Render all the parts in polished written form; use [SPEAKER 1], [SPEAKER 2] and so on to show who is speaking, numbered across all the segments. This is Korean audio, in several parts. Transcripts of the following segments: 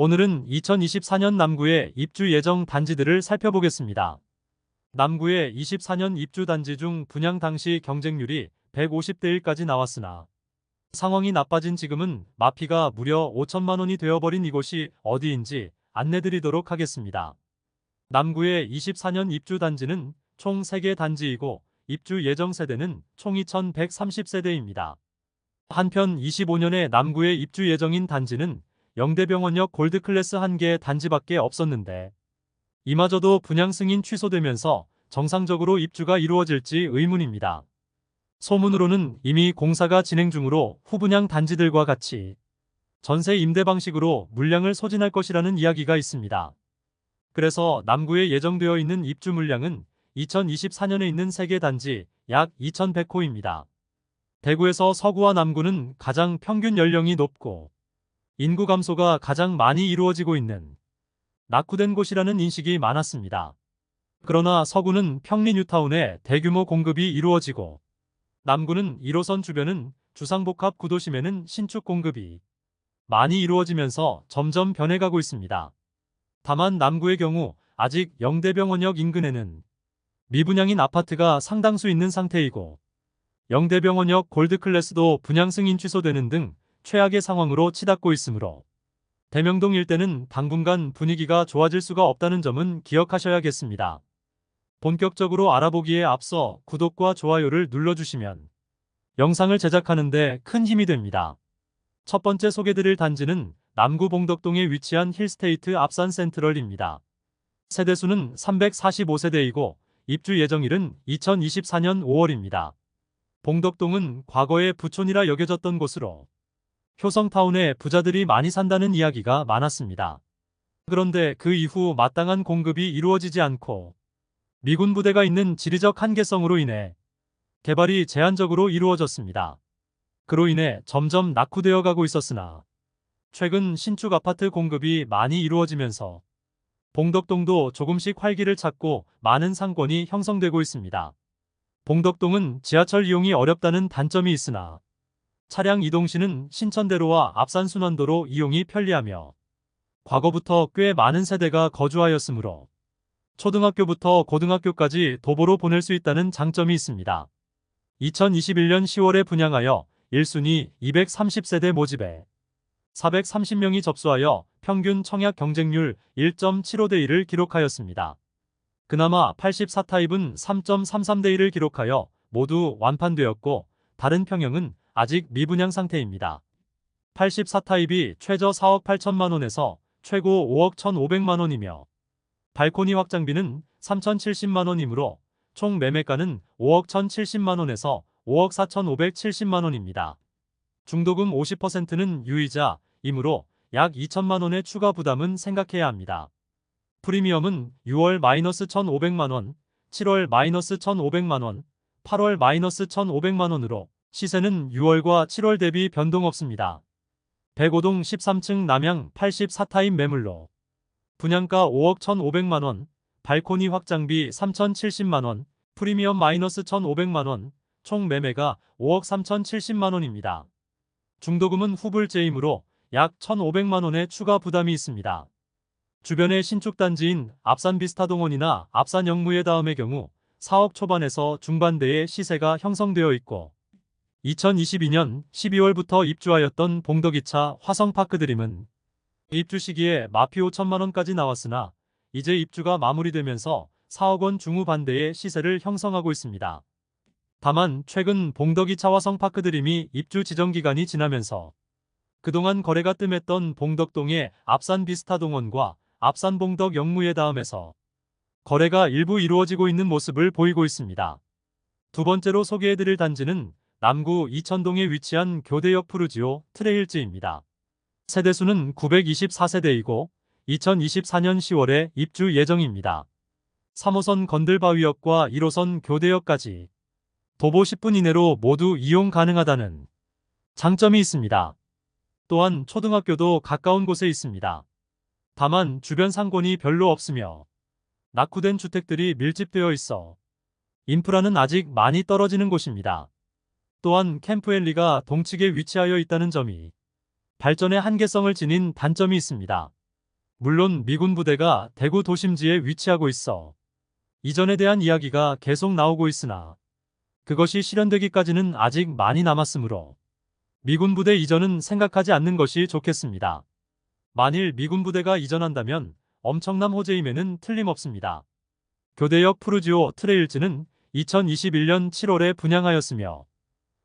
[SPEAKER 1] 오늘은 2024년 남구의 입주 예정 단지들을 살펴보겠습니다. 남구의 24년 입주 단지 중 분양 당시 경쟁률이 150대 1까지 나왔으나 상황이 나빠진 지금은 마피가 무려 5천만 원이 되어버린 이곳이 어디인지 안내드리도록 하겠습니다. 남구의 24년 입주 단지는 총 3개 단지이고 입주 예정 세대는 총 2130세대입니다. 한편 25년에 남구에 입주 예정인 단지는 영대병원역 골드클래스 1개 단지밖에 없었는데 이마저도 분양 승인 취소되면서 정상적으로 입주가 이루어질지 의문입니다. 소문으로는 이미 공사가 진행 중으로 후분양 단지들과 같이 전세 임대 방식으로 물량을 소진할 것이라는 이야기가 있습니다. 그래서 남구에 예정되어 있는 입주 물량은 2024년에 있는 3개 단지 약 2100호입니다. 대구에서 서구와 남구는 가장 평균 연령이 높고 인구 감소가 가장 많이 이루어지고 있는 낙후된 곳이라는 인식이 많았습니다. 그러나 서구는 평리 뉴타운에 대규모 공급이 이루어지고 남구는 1호선 주변은 주상복합 구도심에는 신축 공급이 많이 이루어지면서 점점 변해가고 있습니다. 다만 남구의 경우 아직 영대병원역 인근에는 미분양인 아파트가 상당수 있는 상태이고 영대병원역 골드클래스도 분양 승인 취소되는 등 최악의 상황으로 치닫고 있으므로 대명동 일대는 당분간 분위기가 좋아질 수가 없다는 점은 기억하셔야겠습니다. 본격적으로 알아보기에 앞서 구독과 좋아요를 눌러주시면 영상을 제작하는 데 큰 힘이 됩니다. 첫 번째 소개드릴 단지는 남구 봉덕동에 위치한 힐스테이트 앞산 센트럴입니다. 세대수는 345세대이고 입주 예정일은 2024년 5월입니다. 봉덕동은 과거의 부촌이라 여겨졌던 곳으로 효성타운에 부자들이 많이 산다는 이야기가 많았습니다. 그런데 그 이후 마땅한 공급이 이루어지지 않고 미군 부대가 있는 지리적 한계성으로 인해 개발이 제한적으로 이루어졌습니다. 그로 인해 점점 낙후되어 가고 있었으나 최근 신축 아파트 공급이 많이 이루어지면서 봉덕동도 조금씩 활기를 찾고 많은 상권이 형성되고 있습니다. 봉덕동은 지하철 이용이 어렵다는 단점이 있으나 차량 이동 시는 신천대로와 압산순환도로 이용이 편리하며 과거부터 꽤 많은 세대가 거주하였으므로 초등학교부터 고등학교까지 도보로 보낼 수 있다는 장점이 있습니다. 2021년 10월에 분양하여 1순위 230세대 모집에 430명이 접수하여 평균 청약 경쟁률 1.75대 1을 기록하였습니다. 그나마 84타입은 3.33대 1을 기록하여 모두 완판되었고 다른 평형은 아직 미분양 상태입니다. 84타입이 최저 4억 8천만 원에서 최고 5억 1,500만 원이며 발코니 확장비는 3,070만 원이므로 총 매매가는 5억 1,070만 원에서 5억 4,570만 원입니다. 중도금 50%는 유이자이므로 약 2천만 원의 추가 부담은 생각해야 합니다. 프리미엄은 6월 마이너스 1,500만 원, 7월 마이너스 1,500만 원, 8월 마이너스 1,500만 원으로 시세는 6월과 7월 대비 변동 없습니다. 105동 13층 남양 84타입 매물로 분양가 5억 1,500만 원, 발코니 확장비 3,070만 원, 프리미엄 마이너스 1,500만 원, 총 매매가 5억 3,070만 원입니다. 중도금은 후불제이므로 약 1,500만 원의 추가 부담이 있습니다. 주변의 신축단지인 압산비스타동원이나 압산영무의 다음의 경우 4억 초반에서 중반대의 시세가 형성되어 있고 2022년 12월부터 입주하였던 봉덕이차 화성파크드림은 입주 시기에 마피 5천만 원까지 나왔으나 이제 입주가 마무리되면서 4억 원 중후반대의 시세를 형성하고 있습니다. 다만 최근 봉덕이차 화성파크드림이 입주 지정기간이 지나면서 그동안 거래가 뜸했던 봉덕동의 압산비스타동원과 압산봉덕 영무의 다음에서 거래가 일부 이루어지고 있는 모습을 보이고 있습니다. 두 번째로 소개해드릴 단지는 남구 이천동에 위치한 교대역 푸르지오 트레일즈입니다. 세대수는 924세대이고 2024년 10월에 입주 예정입니다. 3호선 건들바위역과 1호선 교대역까지 도보 10분 이내로 모두 이용 가능하다는 장점이 있습니다. 또한 초등학교도 가까운 곳에 있습니다. 다만 주변 상권이 별로 없으며 낙후된 주택들이 밀집되어 있어 인프라는 아직 많이 떨어지는 곳입니다. 또한 캠프엘리가 동측에 위치하여 있다는 점이 발전의 한계성을 지닌 단점이 있습니다. 물론 미군 부대가 대구 도심지에 위치하고 있어 이전에 대한 이야기가 계속 나오고 있으나 그것이 실현되기까지는 아직 많이 남았으므로 미군 부대 이전은 생각하지 않는 것이 좋겠습니다. 만일 미군 부대가 이전한다면 엄청난 호재임에는 틀림없습니다. 교대역 푸르지오 트레일즈는 2021년 7월에 분양하였으며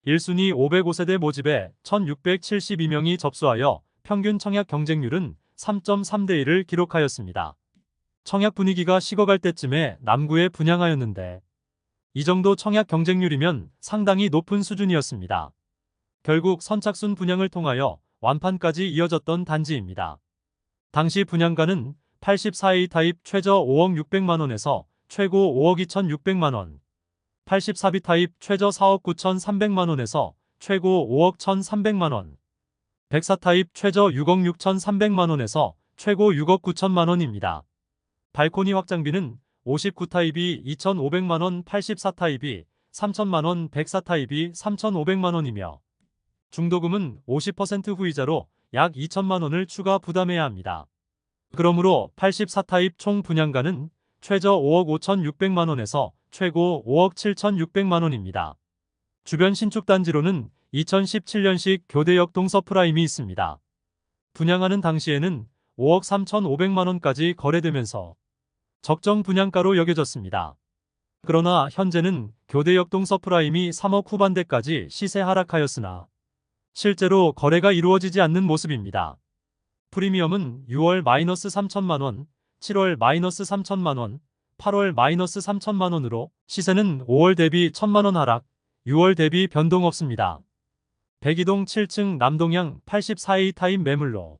[SPEAKER 1] 1순위 505세대 모집에 1672명이 접수하여 평균 청약 경쟁률은 3.3대 1을 기록하였습니다. 청약 분위기가 식어갈 때쯤에 남구에 분양하였는데 이 정도 청약 경쟁률이면 상당히 높은 수준이었습니다. 결국 선착순 분양을 통하여 완판까지 이어졌던 단지입니다. 당시 분양가는 84A 타입 최저 5억 600만원에서 최고 5억 2600만원, 84B 타입 최저 4억 9300만원에서 최고 5억 1300만원, 104 타입 최저 6억 6300만원에서 최고 6억 9천만원입니다. 발코니 확장비는 59 타입이 2500만원, 84 타입이 3000만원, 104 타입이 3500만원이며 중도금은 50% 후이자로 약 2천만원을 추가 부담해야 합니다. 그러므로 84 타입 총 분양가는 최저 5억 5600만원에서 최고 5억 7600만원입니다. 주변 신축 단지로는 2017년식 교대역 동서프라임이 있습니다. 분양하는 당시에는 5억 3500만원까지 거래되면서 적정 분양가로 여겨졌습니다. 그러나 현재는 교대역 동서프라임이 3억 후반대까지 시세 하락하였으나 실제로 거래가 이루어지지 않는 모습입니다. 프리미엄은 6월 마이너스 3천만원, 7월 마이너스 3천만원, 8월 마이너스 3천만원으로 시세는 5월 대비 1000만원 하락, 6월 대비 변동 없습니다. 백이동 7층 남동향 84A 타입 매물로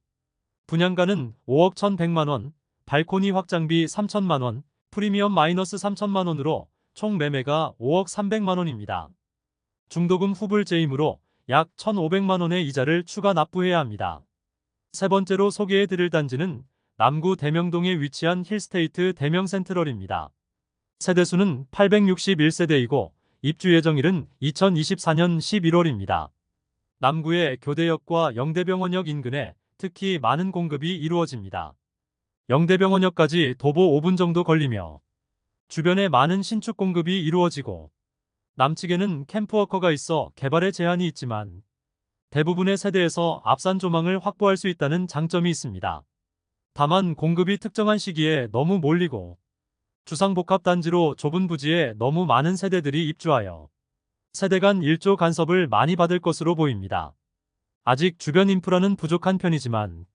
[SPEAKER 1] 분양가는 5억 1100만원, 발코니 확장비 3천만원, 프리미엄 마이너스 3천만원으로 총 매매가 5억 300만원입니다. 중도금 후불제이므로 약 1500만원의 이자를 추가 납부해야 합니다. 세 번째로 소개해드릴 단지는 남구 대명동에 위치한 힐스테이트 대명센트럴입니다. 세대수는 861세대이고 입주 예정일은 2024년 11월입니다. 남구의 교대역과 영대병원역 인근에 특히 많은 공급이 이루어집니다. 영대병원역까지 도보 5분 정도 걸리며 주변에 많은 신축 공급이 이루어지고 남측에는 캠프워커가 있어 개발에 제한이 있지만 대부분의 세대에서 앞산 조망을 확보할 수 있다는 장점이 있습니다. 다만 공급이 특정한 시기에 너무 몰리고 주상복합단지로 좁은 부지에 너무 많은 세대들이 입주하여 세대 간 일조 간섭을 많이 받을 것으로 보입니다. 아직 주변 인프라는 부족한 편이지만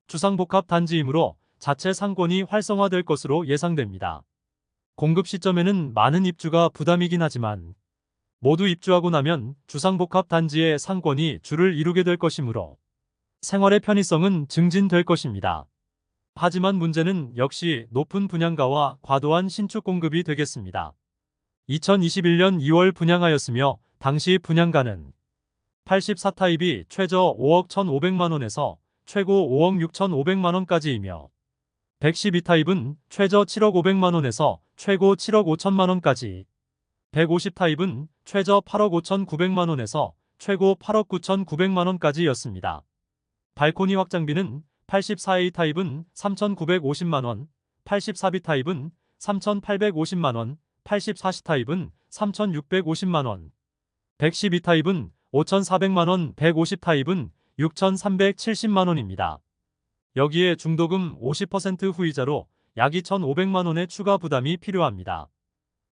[SPEAKER 1] 주상복합단지이므로 자체 상권이 활성화될 것으로 예상됩니다. 공급 시점에는 많은 입주가 부담이긴 하지만 모두 입주하고 나면 주상복합단지의 상권이 줄을 이루게 될 것이므로 생활의 편의성은 증진될 것입니다. 하지만 문제는 역시 높은 분양가와 과도한 신축 공급이 되겠습니다. 2021년 2월 분양하였으며 당시 분양가는 84 타입이 최저 5억 1500만원에서 최고 5억 6500만원까지이며 112 타입은 최저 7억 500만원에서 최고 7억 5천만원까지, 150 타입은 최저 8억 5,900만원에서 최고 8억 9,900만원까지였습니다. 발코니 확장비는 84A 타입은 3,950만원, 84B 타입은 3,850만원, 84C 타입은 3,650만원, 112 타입은 5,400만원, 150 타입은 6,370만원입니다. 여기에 중도금 50% 후이자로 약 2,500만원의 추가 부담이 필요합니다.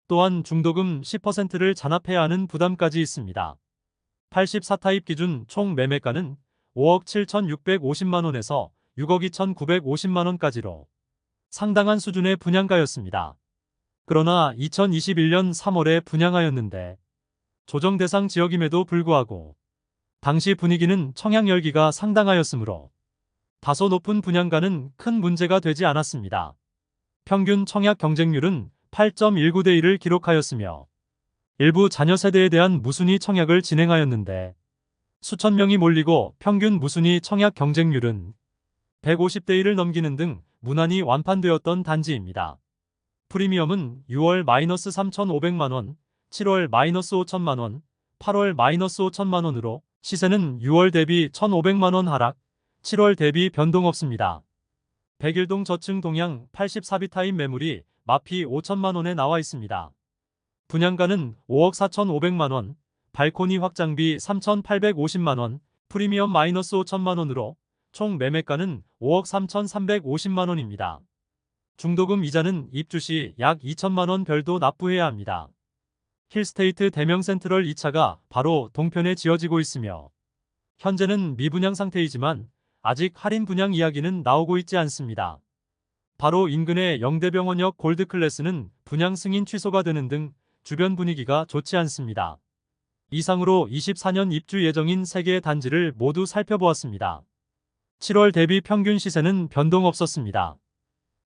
[SPEAKER 1] 또한 중도금 10%를 잔압해야 하는 부담까지 있습니다. 84 타입 기준 총 매매가는 5억 7,650만원에서 6억 2,950만원까지로 상당한 수준의 분양가였습니다. 그러나 2021년 3월에 분양하였는데 조정 대상 지역임에도 불구하고 당시 분위기는 청약 열기가 상당하였으므로 다소 높은 분양가는 큰 문제가 되지 않았습니다. 평균 청약 경쟁률은 8.19대 1을 기록하였으며 일부 자녀 세대에 대한 무순위 청약을 진행하였는데 수천 명이 몰리고 평균 무순위 청약 경쟁률은 150대 1을 넘기는 등 무난히 완판되었던 단지입니다. 프리미엄은 6월 마이너스 3,500만원, 7월 마이너스 5천만원, 8월 마이너스 5천만원으로 시세는 6월 대비 1,500만원 하락, 7월 대비 변동 없습니다. 백일동 저층 동향 84비타임 매물이 마피 5천만 원에 나와 있습니다. 분양가는 5억 4,500만 원, 발코니 확장비 3,850만 원, 프리미엄 마이너스 5천만 원으로 총 매매가는 5억 3,350만 원입니다. 중도금 이자는 입주 시 약 2천만 원 별도 납부해야 합니다. 힐스테이트 대명 센트럴 2차가 바로 동편에 지어지고 있으며 현재는 미분양 상태이지만 아직 할인 분양 이야기는 나오고 있지 않습니다. 바로 인근의 영대병원역 골드클래스는 분양 승인 취소가 되는 등 주변 분위기가 좋지 않습니다. 이상으로 24년 입주 예정인 3개의 단지를 모두 살펴보았습니다. 7월 대비 평균 시세는 변동 없었습니다.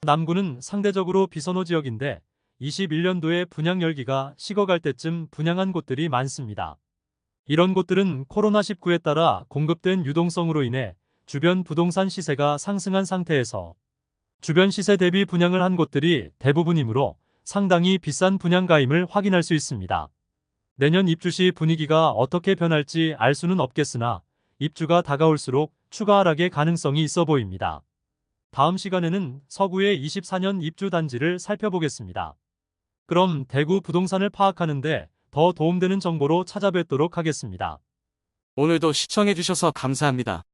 [SPEAKER 1] 남구는 상대적으로 비선호 지역인데 21년도에 분양 열기가 식어갈 때쯤 분양한 곳들이 많습니다. 이런 곳들은 코로나19에 따라 공급된 유동성으로 인해 주변 부동산 시세가 상승한 상태에서 주변 시세 대비 분양을 한 곳들이 대부분이므로 상당히 비싼 분양가임을 확인할 수 있습니다. 내년 입주 시 분위기가 어떻게 변할지 알 수는 없겠으나 입주가 다가올수록 추가 하락의 가능성이 있어 보입니다. 다음 시간에는 서구의 24년 입주 단지를 살펴보겠습니다. 그럼 대구 부동산을 파악하는데 더 도움되는 정보로 찾아뵙도록 하겠습니다.
[SPEAKER 2] 오늘도 시청해주셔서 감사합니다.